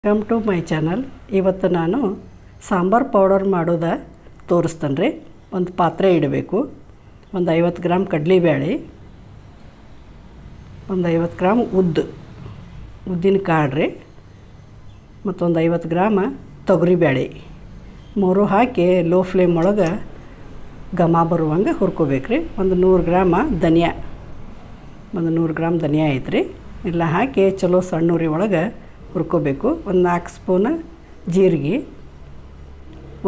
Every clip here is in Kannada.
Welcome to my channel. ಇವತ್ತು ನಾನು ಸಾಂಬಾರು ಪೌಡರ್ ಮಾಡೋದು ತೋರಿಸ್ತೇನೆ ರೀ. ಒಂದು ಪಾತ್ರೆ ಇಡಬೇಕು. ಒಂದು 50 ಗ್ರಾಮ್ ಕಡಲೆಬೇಳೆ, ಒಂದು 50 ಗ್ರಾಮ್ ಉದ್ದಿನ ಕಾಳು ರೀ, ಮತ್ತೊಂದು 50 ಗ್ರಾಮ್ ತೊಗರಿಬೇಳೆ, ಮೂರು ಹಾಕಿ ಲೋ ಫ್ಲೇಮ್ ಒಳಗೆ ಘಮ ಬರುವಂಗೆ ಹುರ್ಕೋಬೇಕು ರೀ. ಒಂದು 100 ಗ್ರಾಮ್ ಧನಿಯಾ, ಒಂದು 100 ಗ್ರಾಮ್ ಧನಿಯಾ ಐತ್ರಿ. ಎಲ್ಲ ಹಾಕಿ ಚಲೋ ಸಣ್ಣ ಉರಿ ಒಳಗೆ ಹುರ್ಕೋಬೇಕು. ಒಂದು 4 ಸ್ಪೂನ್ ಜೀರಿಗೆ,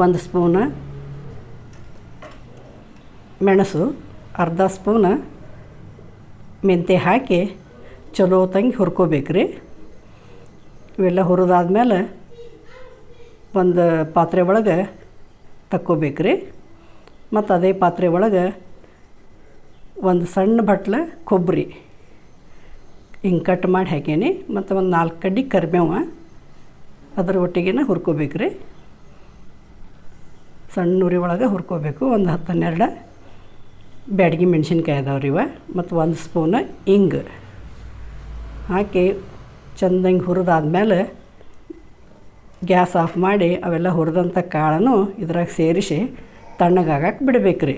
1 ಸ್ಪೂನ್ ಮೆಣಸು, ಅರ್ಧ ಸ್ಪೂನ್ ಮೆಂತ್ಯ ಹಾಕಿ ಚಲೋ ತಂಗಿ ಹುರ್ಕೋಬೇಕು ರೀ. ಇವೆಲ್ಲ ಹುರಿದಾದ್ಮೇಲೆ ಒಂದು ಪಾತ್ರೆ ಒಳಗೆ ತಕ್ಕೋಬೇಕು ರೀ. ಮತ್ತು ಅದೇ ಪಾತ್ರೆ ಒಳಗೆ ಒಂದು ಸಣ್ಣ ಬಟ್ಲ ಕೊಬ್ಬರಿ ಹಿಂಗೆ ಕಟ್ ಮಾಡಿ ಹಾಕೀನಿ. ಮತ್ತು ಒಂದು 4 ಕಡ್ಡಿ ಕರಿಬೇವು ಅದರ ಒಟ್ಟಿಗೆ ಹುರ್ಕೋಬೇಕು ರೀ. ಸಣ್ಣ ಉರಿ ಒಳಗೆ ಹುರ್ಕೋಬೇಕು. ಒಂದು 10-12 ಬ್ಯಾಡಗಿ ಮೆಣಸಿನ್ಕಾಯಿ ಅದಾವ್ರಿ ಇವ. ಮತ್ತು 1 ಸ್ಪೂನ್ ಹಿಂಗೆ ಹಾಕಿ ಚೆಂದಂಗೆ ಹುರಿದಾದ್ಮೇಲೆ ಗ್ಯಾಸ್ ಆಫ್ ಮಾಡಿ ಅವೆಲ್ಲ ಹುರಿದಂಥ ಕಾಳನ್ನು ಇದ್ರಾಗ ಸೇರಿಸಿ ತಣ್ಣಗಾಗಕ್ಕೆ ಬಿಡಬೇಕು ರೀ.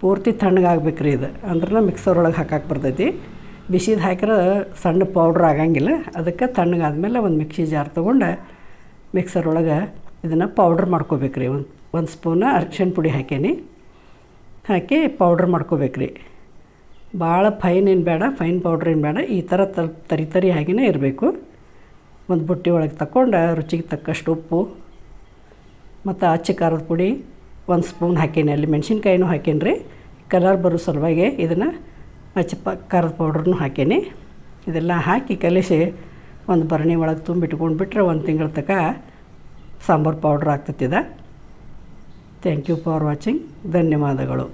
ಪೂರ್ತಿ ತಣ್ಣಗಾಗ್ಬೇಕು ರೀ. ಇದು ಅಂದ್ರೆ ಮಿಕ್ಸರ್ ಒಳಗೆ ಹಾಕಕ್ಕೆ ಬರ್ತೈತಿ. ಬಿಸಿದು ಹಾಕಿದ್ರೆ ಸಣ್ಣ ಪೌಡ್ರ್ ಆಗಂಗಿಲ್ಲ. ಅದಕ್ಕೆ ತಣ್ಣಗಾದ್ಮೇಲೆ ಒಂದು ಮಿಕ್ಸಿ ಜಾರ್ ತೊಗೊಂಡು ಮಿಕ್ಸರ್ ಒಳಗೆ ಇದನ್ನು ಪೌಡ್ರ್ ಮಾಡ್ಕೋಬೇಕು ರೀ. ಒಂದು ಸ್ಪೂನ್ ಅರಿಶಿಣ ಪುಡಿ ಹಾಕೀನಿ, ಹಾಕಿ ಪೌಡ್ರ್ ಮಾಡ್ಕೋಬೇಕು ರೀ. ಭಾಳ ಫೈನ್ ಏನು ಬೇಡ, ಫೈನ್ ಪೌಡ್ರ್ ಏನು ಬೇಡ, ಈ ಥರ ತರಿ ಆಗಿನೇ ಇರಬೇಕು. ಒಂದು ಬುಟ್ಟಿ ಒಳಗೆ ತಗೊಂಡು ರುಚಿಗೆ ತಕ್ಕಷ್ಟು ಉಪ್ಪು ಮತ್ತು ಅಚ್ಚ ಖಾರದ ಪುಡಿ 1 ಸ್ಪೂನ್ ಹಾಕೀನಿ. ಅಲ್ಲಿ ಮೆಣಸಿನ್ಕಾಯಿನೂ ಹಾಕೀನಿ ರೀ, ಕಲರ್ ಬರೋ ಸಲುವಾಗಿ. ಇದನ್ನು ಖಾರದ ಪೌಡ್ರನ್ನೂ ಹಾಕೀನಿ. ಇದೆಲ್ಲ ಹಾಕಿ ಕಲಿಸಿ ಒಂದು ಭರಣಿ ಒಳಗೆ ತುಂಬಿಟ್ಕೊಂಡು ಬಿಟ್ಟರೆ 1 ತಿಂಗಳ ತನಕ ಸಾಂಬಾರು ಪೌಡ್ರ್ ಆಗ್ತೈತಿದೆ. Thank you for watching. ಧನ್ಯವಾದಗಳು.